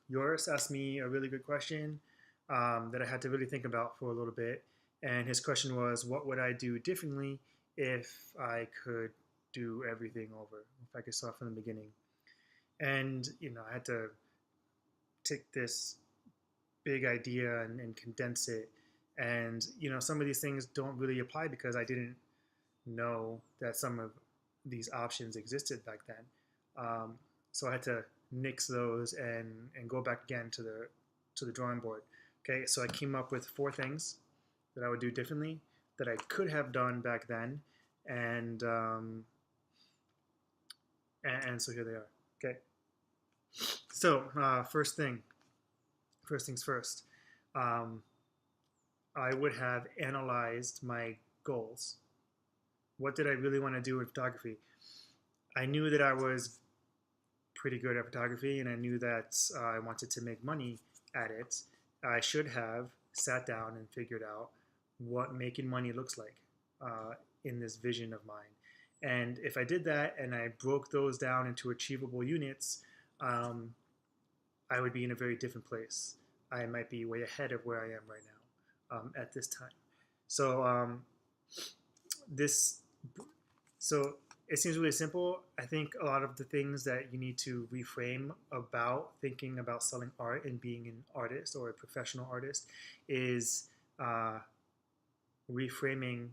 Yours asked me a really good question that I had to really think about for a little bit. And his question was, what would I do differently if I could do everything over, if I could start from the beginning? And, I had to take this big idea and condense it. And, some of these things don't really apply because I didn't know that some of these options existed back then. Um, so I had to nix those and go back again to the drawing board. Okay, so I came up with four things that I would do differently that I could have done back then, and and so here they are. Okay, so first things first. Um, I would have analyzed my goals. What did I really want to do with photography? I knew that I was pretty good at photography and I knew that I wanted to make money at it. I should have sat down and figured out what making money looks like in this vision of mine. And if I did that and I broke those down into achievable units, um, I would be in a very different place. I might be way ahead of where I am right now at this time. So this so it seems really simple. I think a lot of the things that you need to reframe about thinking about selling art and being an artist or a professional artist is uh, reframing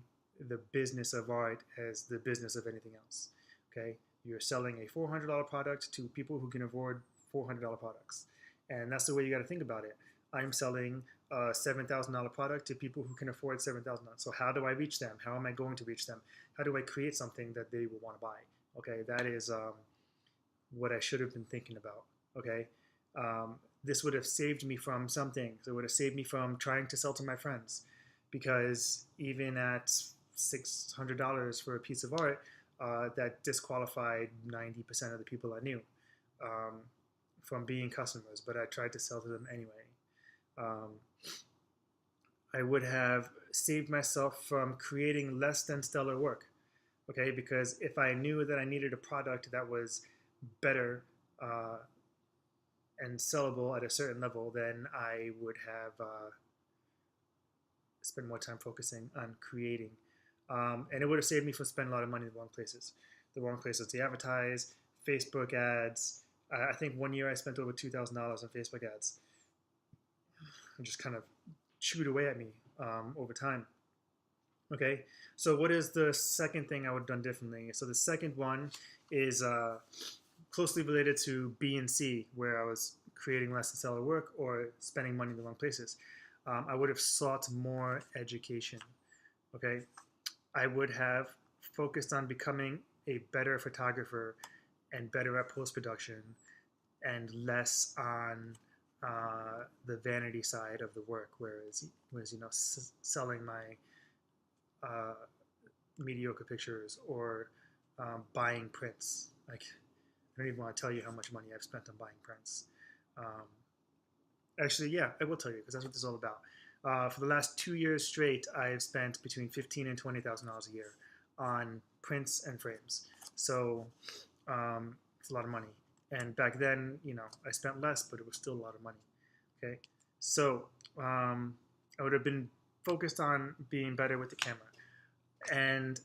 the business of art as the business of anything else. Okay, you're selling a $400 product to people who can afford $400 products, and that's the way you got to think about it. I'm selling a $7,000 product to people who can afford $7,000. So how do I reach them? How am I going to reach them? How do I create something that they will want to buy? Okay, that is what I should have been thinking about. Okay, this would have saved me from some things. It would have saved me from trying to sell to my friends, because even at $600 for a piece of art, that disqualified 90% of the people I knew um, from being customers. But I tried to sell to them anyway. Um, I would have saved myself from creating less than stellar work. Okay, because if I knew that I needed a product that was better and sellable at a certain level, then I would have spent more time focusing on creating. And it would have saved me from spending a lot of money in the wrong places. The wrong places to advertise, Facebook ads. I think one year I spent over $2,000 on Facebook ads. And just kind of chewed away at me over time. Okay, so what is the second thing I would have done differently? So the second one is closely related to B and C, where I was creating less than stellar work or spending money in the wrong places. I would have sought more education. Okay, I would have focused on becoming a better photographer and better at post production and less on the vanity side of the work, whereas selling my uh, mediocre pictures or buying prints. Like, I don't even want to tell you how much money I've spent on buying prints. Um, Actually, yeah, I will tell you because that's what this is all about. For the last 2 years straight, I've spent between $15,000 and $20,000 a year on prints and frames. So it's a lot of money. And back then, I spent less, but it was still a lot of money. Okay, so I would have been focused on being better with the camera. And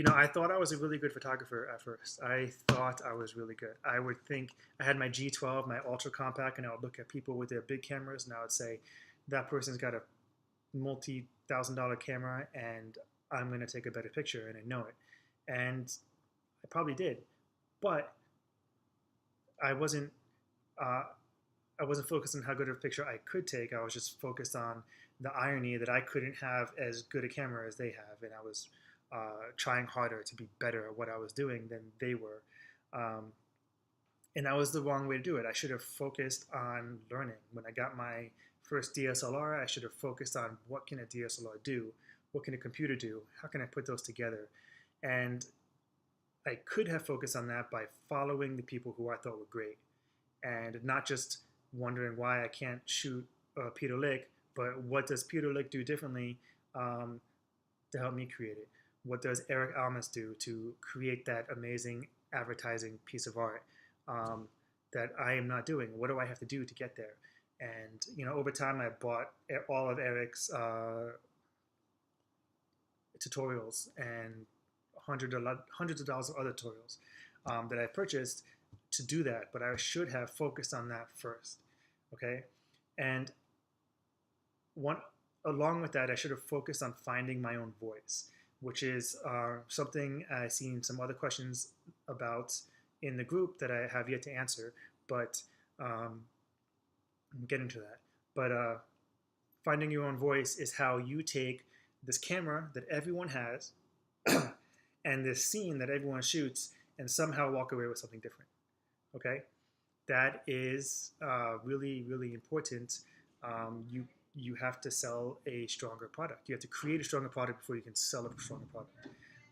I thought I was a really good photographer at first. I thought I was really good. I would think I had my G12, my ultra compact, and I would look at people with their big cameras, and I would say, that person's got a multi-thousand-dollar camera, and I'm going to take a better picture, and I know it. And I probably did, but I wasn't. Uh, I wasn't focused on how good of a picture I could take. I was just focused on the irony that I couldn't have as good a camera as they have, and I was trying harder to be better at what I was doing than they were. Um, and that was the wrong way to do it. I should have focused on learning. When I got my first DSLR, I should have focused on what can a DSLR do? What can a computer do? How can I put those together? And I could have focused on that by following the people who I thought were great and not just wondering why I can't shoot Peter Lick, but what does Peter Lick do differently um, to help me create it? What does Eric Almas do to create that amazing advertising piece of art? Um, that I am not doing? What do I have to do to get there? And over time, I bought all of Eric's tutorials and hundreds of dollars of other tutorials that I purchased to do that. But I should have focused on that first, okay? And along with that, I should have focused on finding my own voice, which is something I've seen some other questions about in the group that I have yet to answer, but I'm getting to that. But finding your own voice is how you take this camera that everyone has and this scene that everyone shoots and somehow walk away with something different, okay? That is really, really important. You have to sell a stronger product. You have to create a stronger product before you can sell a stronger product.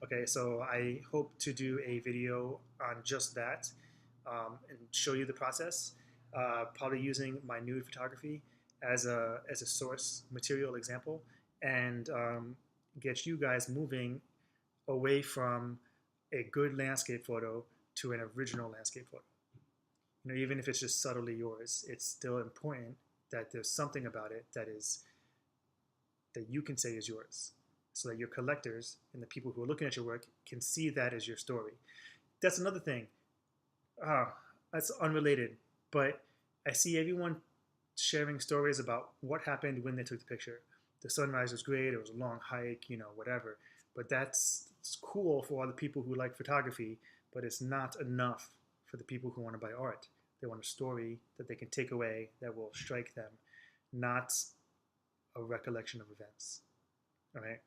Okay, so I hope to do a video on just that and show you the process, probably using my nude photography as a source material example, and get you guys moving away from a good landscape photo to an original landscape photo. Even if it's just subtly yours, it's still important that there's something about it that you can say is yours, so that your collectors and the people who are looking at your work can see that as your story. That's another thing. That's unrelated, but I see everyone sharing stories about what happened when they took the picture. The sunrise was great, it was a long hike, whatever. But it's cool for all the people who like photography, but it's not enough for the people who want to buy art. They want a story that they can take away that will strike them, not a recollection of events. All right?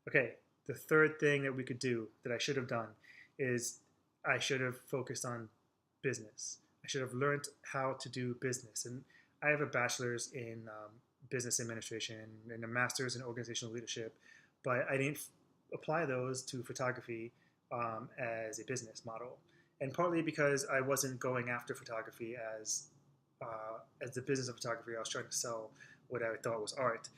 Okay, the third thing that we could do that I should have done is I should have focused on business. I should have learned how to do business. And I have a bachelor's in business administration and a master's in organizational leadership, but I didn't apply those to photography as a business model. And partly because I wasn't going after photography as the business of photography. I was trying to sell what I thought was art.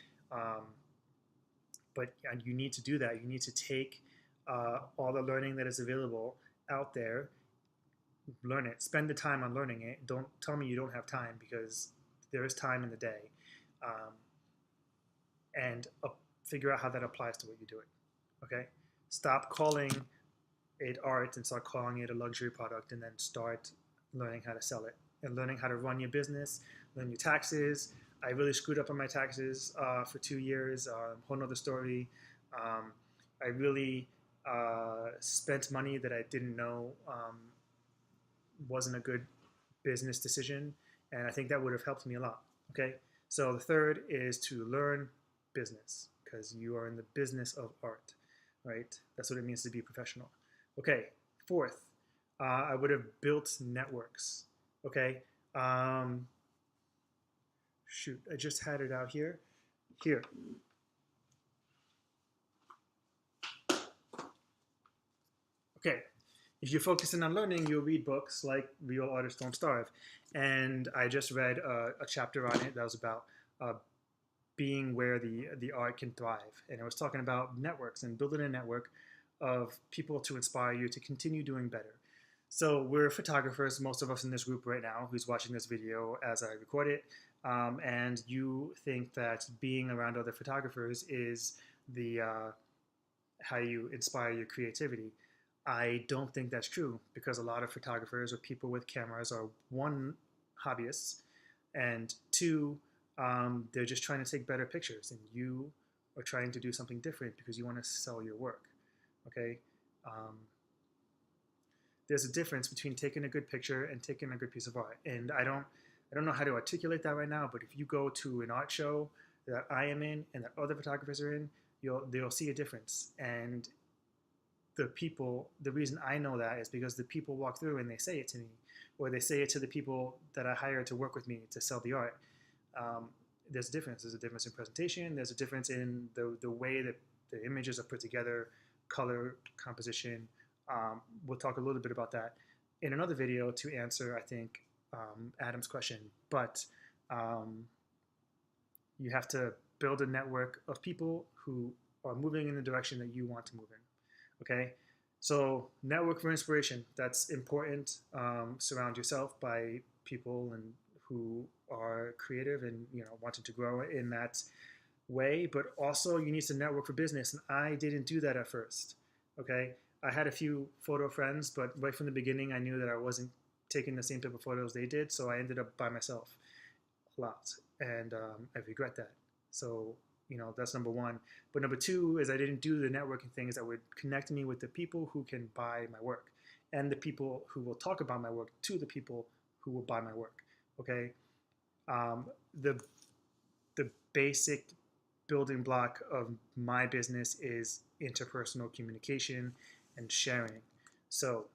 But you need to do that. You need to take all the learning that is available out there, learn it, spend the time on learning it. Don't tell me you don't have time, because there is time in the day. And figure out how that applies to what you're doing. Okay? Stop calling it art and start calling it a luxury product, and then start learning how to sell it and learning how to run your business, learn your taxes. I really screwed up on my taxes for 2 years. Whole nother story. I really spent money that I didn't know wasn't a good business decision, and I think that would have helped me a lot. Okay, so the third is to learn business, because you are in the business of art, right? That's what it means to be a professional. Okay, fourth, I would have built networks. Okay, shoot, I just had it out here. Here. Okay, if you're focusing on learning, you'll read books like Real Artists Don't Starve. And I just read a chapter on it that was about being where the art can thrive. And it was talking about networks and building a network of people to inspire you to continue doing better. So we're photographers, most of us in this group right now who's watching this video as I record it. And you think that being around other photographers is how you inspire your creativity. I don't think that's true, because a lot of photographers or people with cameras are, one, hobbyists, and two, they're just trying to take better pictures, and you are trying to do something different because you want to sell your work. Okay, there's a difference between taking a good picture and taking a good piece of art, and I don't know how to articulate that right now. But if you go to an art show that I am in and that other photographers are in, they'll see a difference. And the reason I know that is because the people walk through and they say it to me, or they say it to the people that I hire to work with me to sell the art. There's a difference. There's a difference in presentation. There's a difference in the way that the images are put together, color, composition. We'll talk a little bit about that in another video to answer, I think, Adam's question. But you have to build a network of people who are moving in the direction that you want to move in. Okay, So network for inspiration. That's important. Surround yourself by people and who are creative and wanting to grow in that way. But also you need to network for business, and I didn't do that at first. Okay, I had a few photo friends, but right from the beginning, I knew that I wasn't taking the same type of photos they did, so I ended up by myself a lot, and I regret that. So that's number one. But number two is I didn't do the networking things that would connect me with the people who can buy my work, and the people who will talk about my work to the people who will buy my work. Okay, um, the the basic building block of my business is interpersonal communication and sharing. So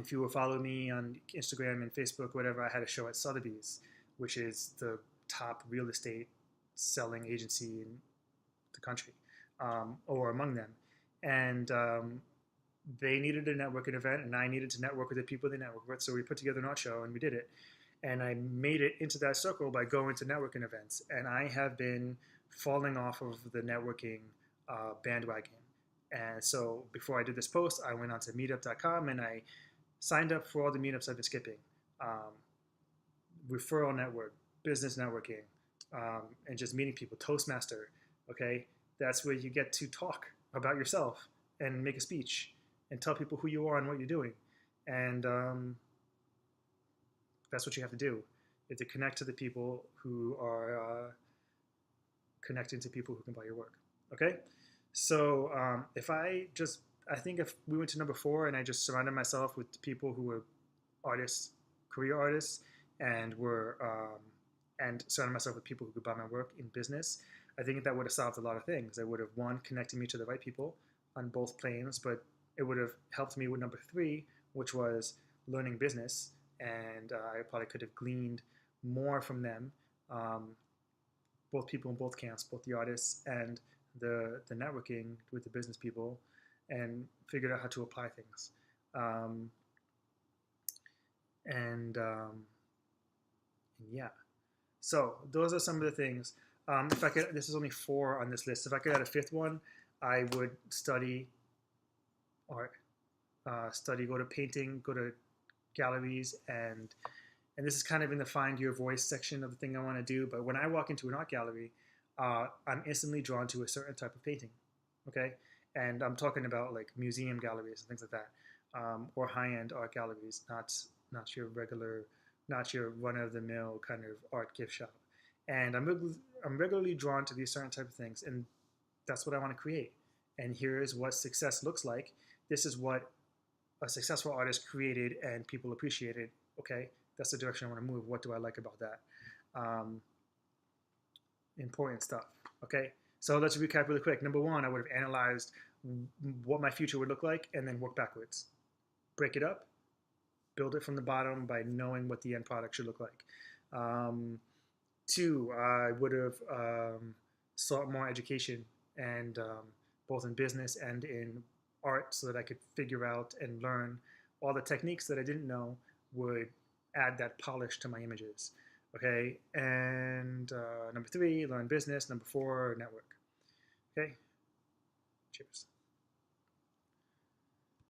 if you were following me on Instagram and Facebook, whatever, I had a show at Sotheby's, which is the top real estate selling agency in the country, or among them. And they needed a networking event, and I needed to network with the people they network with. So we put together an art show, and we did it. And I made it into that circle by going to networking events. And I have been falling off of the networking bandwagon. And so before I did this post, I went onto meetup.com and I signed up for all the meetups I've been skipping. Referral network, business networking, and just meeting people. Toastmaster, okay? That's where you get to talk about yourself and make a speech and tell people who you are and what you're doing. And that's what you have to do. You have to connect to the people who are connecting to people who can buy your work. Okay? So I think if we went to number 4 and I just surrounded myself with people who were artists, career artists, and surrounded myself with people who could buy my work in business, I think that would have solved a lot of things. It would have, one, connected me to the right people on both planes, but it would have helped me with number 3, which was learning business. And I probably could have gleaned more from them, both people in both camps, both the artists and the networking with the business people, and figured out how to apply things. Yeah, so those are some of the things. If I could, this is only 4 on this list. If I could add a 5th one, I would study art, go to painting, go to galleries, and this is kind of in the find your voice section of the thing I want to do. But when I walk into an art gallery, I'm instantly drawn to a certain type of painting. Okay, and I'm talking about like museum galleries and things like that, or high-end art galleries, not your regular, not your run-of-the-mill kind of art gift shop. And I'm regularly drawn to these certain type of things, and that's what I want to create. And here's what success looks like. This is what a successful artist created and people appreciated. Okay, that's the direction I want to move. What do I like about that? Important stuff. Okay, so let's recap really quick. Number 1, I would have analyzed what my future would look like and then work backwards. Break it up, build it from the bottom by knowing what the end product should look like. 2, I would have sought more education, and both in business and in art, so that I could figure out and learn all the techniques that I didn't know would add that polish to my images. Okay, and number 3, learn business. Number 4, network. Okay, cheers.